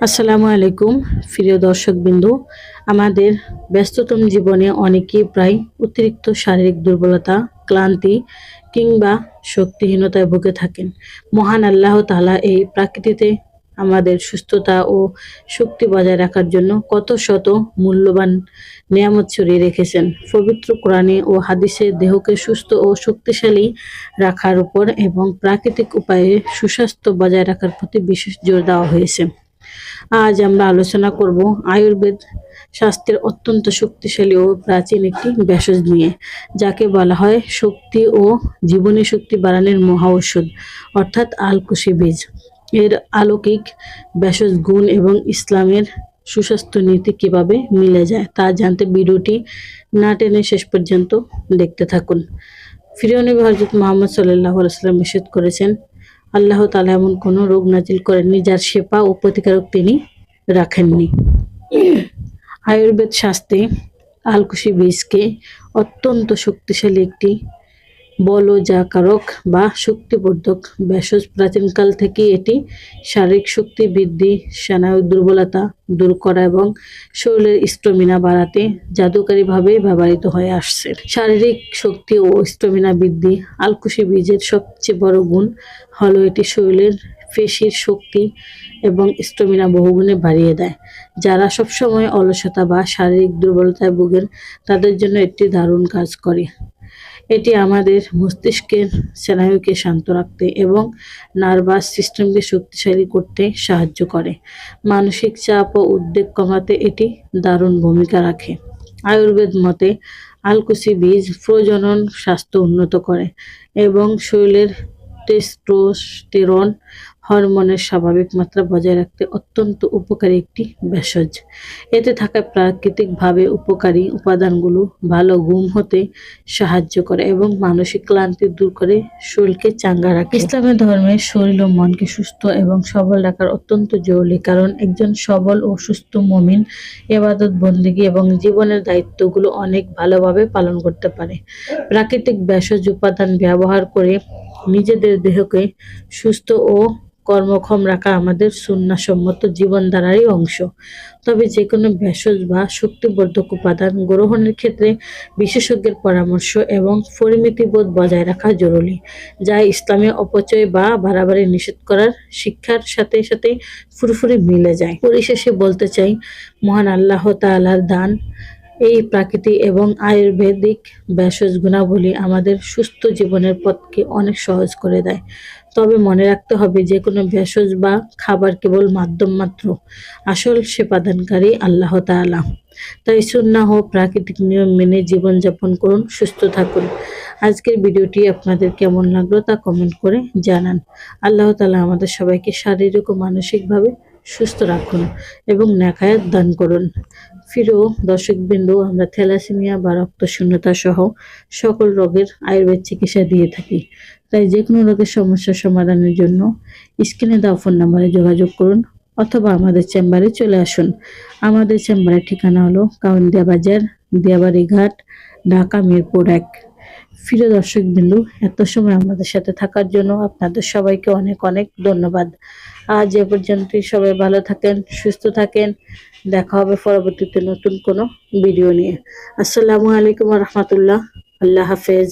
আসসালামু আলাইকুম প্রিয় দর্শকবৃন্দু। আমাদের ব্যস্ততম জীবনে অনেকেই প্রায় অতিরিক্ত শারীরিক দুর্বলতা, ক্লান্তি কিংবা শক্তিহীনতায় ভুগে থাকেন। মহান আল্লাহ তাআলা এই প্রকৃতিতে আমাদের সুস্থতা ও শক্তি বজায় রাখার জন্য কত শত মূল্যবান নিয়ামত ছড়িয়ে রেখেছেন। পবিত্র কোরআনে ও হাদিসে দেহকে সুস্থ ও শক্তিশালী রাখার উপর এবং প্রাকৃতিক উপায়ে সুস্বাস্থ্য বজায় রাখার প্রতি বিশেষ জোর দেওয়া হয়েছে। আজ আমরা আলোচনা করব আয়ুর্বেদ স্বাস্থ্যের অত্যন্ত শক্তিশালী ও প্রাচীন একটি ভেষজ নিয়ে, যাকে বলা হয় শক্তি ও জীবনী শক্তি বাড়ানোর মহা ঔষধ, অর্থাৎ আলকুশি বীজ। এর অলৌকিক ভেষজ গুণ এবং ইসলামের সুস্বাস্থ্য নীতি কিভাবে মিলে যায় তা জানতে ভিডিওটি না টেনে শেষ পর্যন্ত দেখতে থাকুন। প্রিয় নবী হযরত মুহাম্মদ সাল্লাল্লাহু আলাইহি ওয়াসাল্লাম ইরশাদ করেছেন, আল্লাহ তাআলা এমন কোনো রোগ নাজিল করেননি যার শেফা ও প্রতিকারক তিনি রাখেননি। আয়ুর্বেদ শাস্ত্রে আলকুশি বীজকে অত্যন্ত শক্তিশালী একটি বলজাকারক বা শক্তিবর্ধক ভেষজ। প্রাচীনকাল থেকে এটি শারীরিক শক্তি বৃদ্ধি, স্নায়ুর দুর্বলতা দূর করা এবং শরীরের স্ট্যামিনা বাড়াতে জাদুকরীভাবে ব্যবহৃত হয়ে আসছে। শারীরিক শক্তি ও স্ট্যামিনা বৃদ্ধি। আলকুশি বীজের সবচেয়ে বড় গুণ হলো এটি শরীরের পেশির শক্তি এবং স্ট্যামিনা বহুগুণে বাড়িয়ে দেয়। যারা সবসময় অলসতা বা শারীরিক দুর্বলতায় ভোগেন তাদের জন্য এটি দারুণ কাজ করে। এটি আমাদের মস্তিষ্কের স্নায়ুকে শান্ত রাখতে এবং নার্ভাস সিস্টেমকে শক্তিশালী করতে সাহায্য করে। মানসিক চাপ ও উদ্বেগ কমাতে এটি দারুণ ভূমিকা রাখে। আয়ুর্বেদ মতে আলকুশি বীজ প্রজনন স্বাস্থ্য উন্নত করে এবং শরীরের টেস্টোস্টেরন হরমোনের স্বাভাবিক মাত্রা বজায় রাখতে অত্যন্ত উপকারী একটি ভেষজ। এতে থাকা প্রাকৃতিকভাবে উপকারী উপাদানগুলো ভালো ঘুম হতে সাহায্য করে এবং মানসিক ক্লান্তি দূর করে শরীরকে চাঙ্গা রাখে। ইসলামের ধর্মে শরীর ও মনকে সুস্থ এবং সবল রাখার অত্যন্ত জরুরি, কারণ একজন সবল ও সুস্থ মুমিন ইবাদত, বন্দেগী এবং জীবনের দায়িত্বগুলো অনেক ভালোভাবে পালন করতে পারে। প্রাকৃতিক ভেষজ উপাদান ব্যবহার করে নিজেদের দেহকে সুস্থ ও কর্মক্ষম রাখা আমাদের সুন্নাহসম্মত জীবনধারারই অংশ। তবে যে কোনো ভেষজ বা শক্তিবর্ধক উপাদান গ্রহণের ক্ষেত্রে বিশেষজ্ঞের পরামর্শ এবং পরিমিতিবোধ বজায় রাখা জরুরি, যা ইসলামে অপচয় বা বাড়াবাড়ি নিষেধ করার শিক্ষার সাথে সাথে পুরোপুরি মিলে যায়। পরিশেষে বলতে চাই, মহান আল্লাহ তাআলার দান এই প্রাকৃতিক এবং আয়ুর্বেদিক ভেষজ গুণাবলী আমাদের সুস্থ জীবনের পথকে অনেক সহজ করে দেয়। তবে মনে রাখতে হবে, যে কোনো ভেষজ বা খাবার কেবল মাধ্যম মাত্র, আসল সেবাদানকারী আল্লাহ তাআলা। তাই সুন্নাহ ও প্রাকৃতিক নিয়ম মেনে জীবনযাপন করুন, সুস্থ থাকুন। আজকের ভিডিওটি আপনাদের কেমন লাগলো তা কমেন্ট করে জানান। আল্লাহ তাআলা আমাদের সবাইকে শারীরিক ও মানসিকভাবে সুস্থ রাখুন এবং নেক-হায়াত দান করুন। প্রিয় দর্শকবৃন্দ, আমরা থ্যালাসেমিয়া বা রক্তশূন্যতা সহ সকল রোগের আয়ুর্বেদ চিকিৎসা দিয়ে থাকি। তাই যে কোনো রোগের সমস্যার সমাধানের জন্য স্ক্রিনে দেওয়া ফোন নম্বরে যোগাযোগ করুন অথবা আমাদের চেম্বারে চলে আসুন। আমাদের চেম্বারের ঠিকানা হলো কাউন্দিয়া বাজার, দিয়াবাড়ি ঘাট, ঢাকা মিরপুর ১। প্রিয় দর্শকবৃন্দ, এত সময় আমাদের সাথে থাকার জন্য আপনাদের সবাইকে অনেক অনেক ধন্যবাদ। আজ এ পর্যন্তই। সবাই ভালো থাকেন, সুস্থ থাকেন। দেখা হবে পরবর্তীতে নতুন কোনো ভিডিও নিয়ে। আসসালামু আলাইকুম ওয়া রাহমাতুল্লাহ। আল্লাহ হাফেজ।